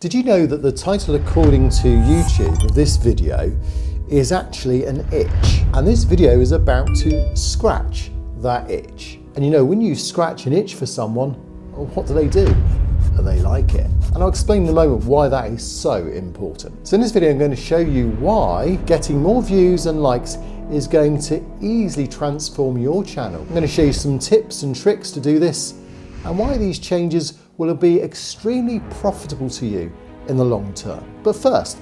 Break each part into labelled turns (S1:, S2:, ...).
S1: Did you know that the title according to YouTube of this video is actually an itch? And this video is about to scratch that itch. And you know, when you scratch an itch for someone, what do? They like it. And I'll explain in a moment why that is so important. So in this video, I'm going to show you why getting more views and likes is going to easily transform your channel. I'm going to show you some tips and tricks to do this and why these changes will be extremely profitable to you in the long term. But first,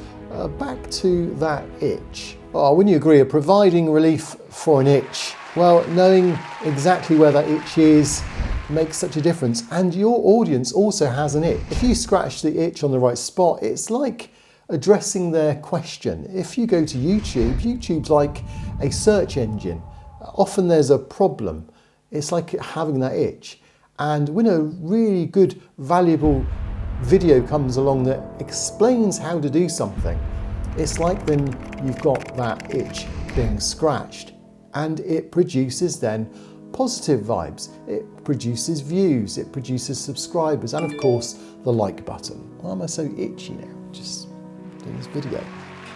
S1: back to that itch. Wouldn't you agree, providing relief for an itch? Well, knowing exactly where that itch is makes such a difference, and your audience also has an itch. If you scratch the itch on the right spot, it's like addressing their question. If you go to YouTube, YouTube's like a search engine. Often there's a problem. It's like having that itch. And when a really good, valuable video comes along that explains how to do something, it's like then you've got that itch being scratched, and it produces then positive vibes. It produces views, it produces subscribers, and of course the like button. Why am I so itchy now? Just doing this video.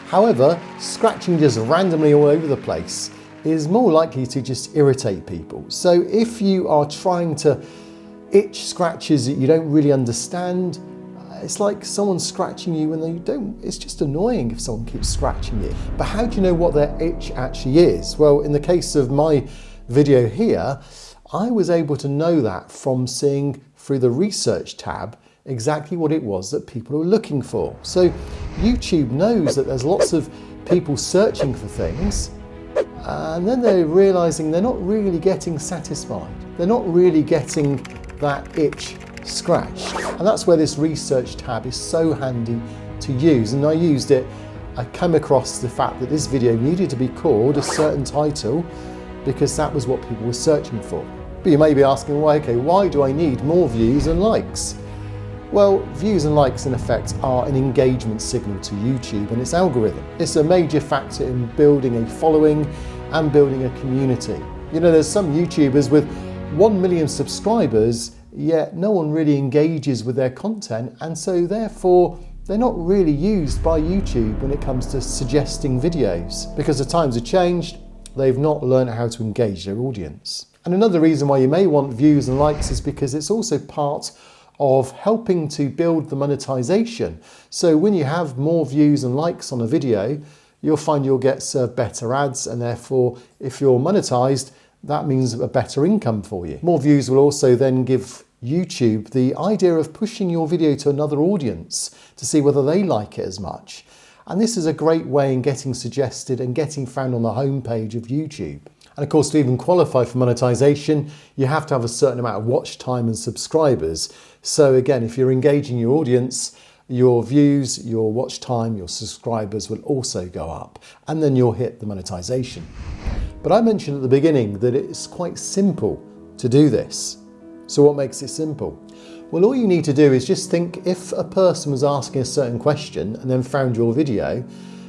S1: However, scratching just randomly all over the place is more likely to just irritate people. So if you are trying to itch scratches that you don't really understand, it's like someone scratching you when they don't. It's just annoying if someone keeps scratching you. But how do you know what their itch actually is? Well, in the case of my video here, I was able to know that from seeing through the research tab exactly what it was that people were looking for. So YouTube knows that there's lots of people searching for things, and then they're realizing they're not really getting satisfied. They're not really getting that itch scratched. And that's where this research tab is so handy to use. And I used it. I came across the fact that this video needed to be called a certain title because that was what people were searching for. But you may be asking, why do I need more views and likes? Well, views and likes in effect are an engagement signal to YouTube and its algorithm. It's a major factor in building a following and building a community. You know, there's some YouTubers with 1 million subscribers, yet no one really engages with their content, and so therefore they're not really used by YouTube when it comes to suggesting videos. Because the times have changed, they've not learned how to engage their audience. And another reason why you may want views and likes is because it's also part of helping to build the monetization. So when you have more views and likes on a video, you'll find you'll get served better ads, and therefore if you're monetized, that means a better income for you. More views will also then give YouTube the idea of pushing your video to another audience to see whether they like it as much. And this is a great way in getting suggested and getting found on the homepage of YouTube. And of course, to even qualify for monetization, you have to have a certain amount of watch time and subscribers. So again, if you're engaging your audience, your views, your watch time, your subscribers will also go up, and then you'll hit the monetization. But I mentioned at the beginning that it's quite simple to do this. So what makes it simple? Well, all you need to do is just think, if a person was asking a certain question and then found your video,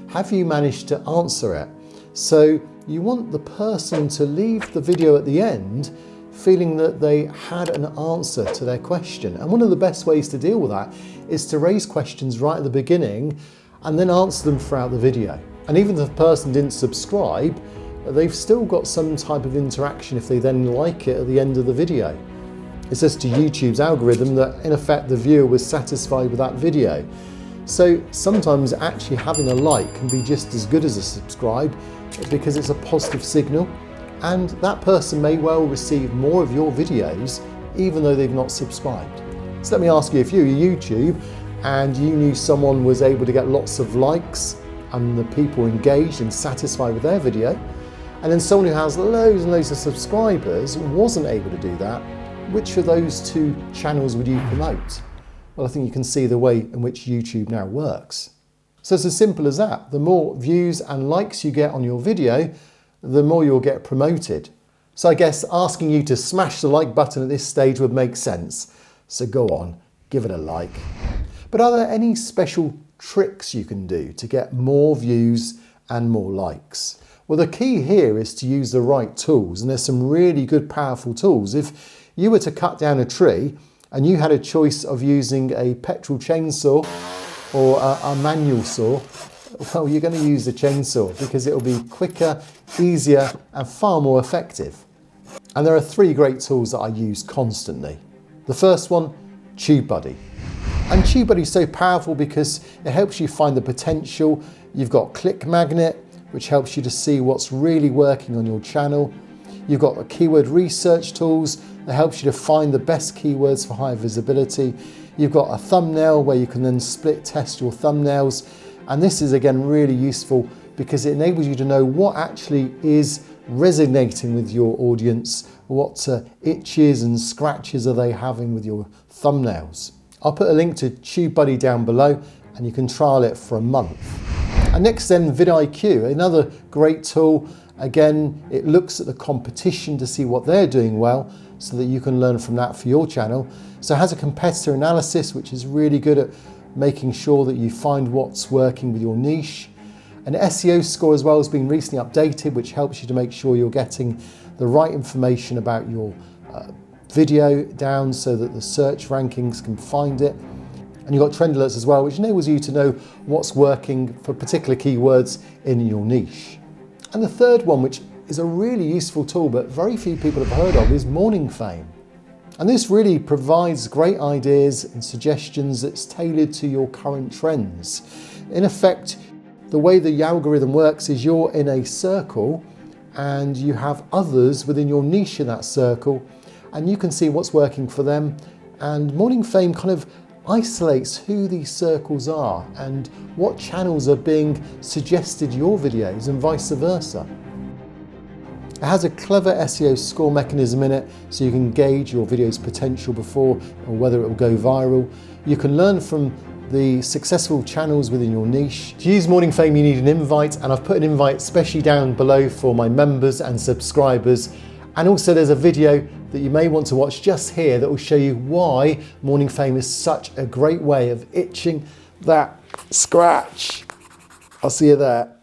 S1: have you managed to answer it? So you want the person to leave the video at the end feeling that they had an answer to their question. And one of the best ways to deal with that is to raise questions right at the beginning and then answer them throughout the video. And even if the person didn't subscribe, they've still got some type of interaction if they then like it at the end of the video. It says to YouTube's algorithm that in effect the viewer was satisfied with that video. So sometimes actually having a like can be just as good as a subscribe because it's a positive signal, and that person may well receive more of your videos even though they've not subscribed. So let me ask you, if you were YouTube and you knew someone was able to get lots of likes and the people engaged and satisfied with their video, and then someone who has loads and loads of subscribers wasn't able to do that, which of those two channels would you promote? Well, I think you can see the way in which YouTube now works. So it's as simple as that. The more views and likes you get on your video, the more you'll get promoted. So I guess asking you to smash the like button at this stage would make sense. So go on, give it a like. But are there any special tricks you can do to get more views and more likes? Well, the key here is to use the right tools, and there's some really good, powerful tools. If you were to cut down a tree and you had a choice of using a petrol chainsaw or a manual saw, well, you're going to use the chainsaw because it'll be quicker, easier, and far more effective. And there are 3 great tools that I use constantly. The first one, TubeBuddy. And TubeBuddy is so powerful because it helps you find the potential. You've got Click Magnet, which helps you to see what's really working on your channel. You've got the keyword research tools that helps you to find the best keywords for high visibility. You've got a thumbnail where you can then split test your thumbnails. And this is again really useful because it enables you to know what actually is resonating with your audience, what itches and scratches are they having with your thumbnails. I'll put a link to TubeBuddy down below and you can trial it for a month. And next then, vidIQ, another great tool. Again, it looks at the competition to see what they're doing well so that you can learn from that for your channel. So it has a competitor analysis, which is really good at making sure that you find what's working with your niche. An SEO score as well has been recently updated, which helps you to make sure you're getting the right information about your video down so that the search rankings can find it. And you've got trend alerts as well, which enables you to know what's working for particular keywords in your niche. And the third one, which is a really useful tool but very few people have heard of, is Morning Fame. And this really provides great ideas and suggestions that's tailored to your current trends. In effect, the way the algorithm works is you're in a circle and you have others within your niche in that circle, and you can see what's working for them. And Morning Fame kind of isolates who these circles are and what channels are being suggested your videos and vice versa. It has a clever SEO score mechanism in it so you can gauge your video's potential before or whether it will go viral. You can learn from the successful channels within your niche. To use Morning Fame, you need an invite, and I've put an invite especially down below for my members and subscribers. And also there's a video that you may want to watch just here that will show you why Morning Fame is such a great way of itching that scratch. I'll see you there.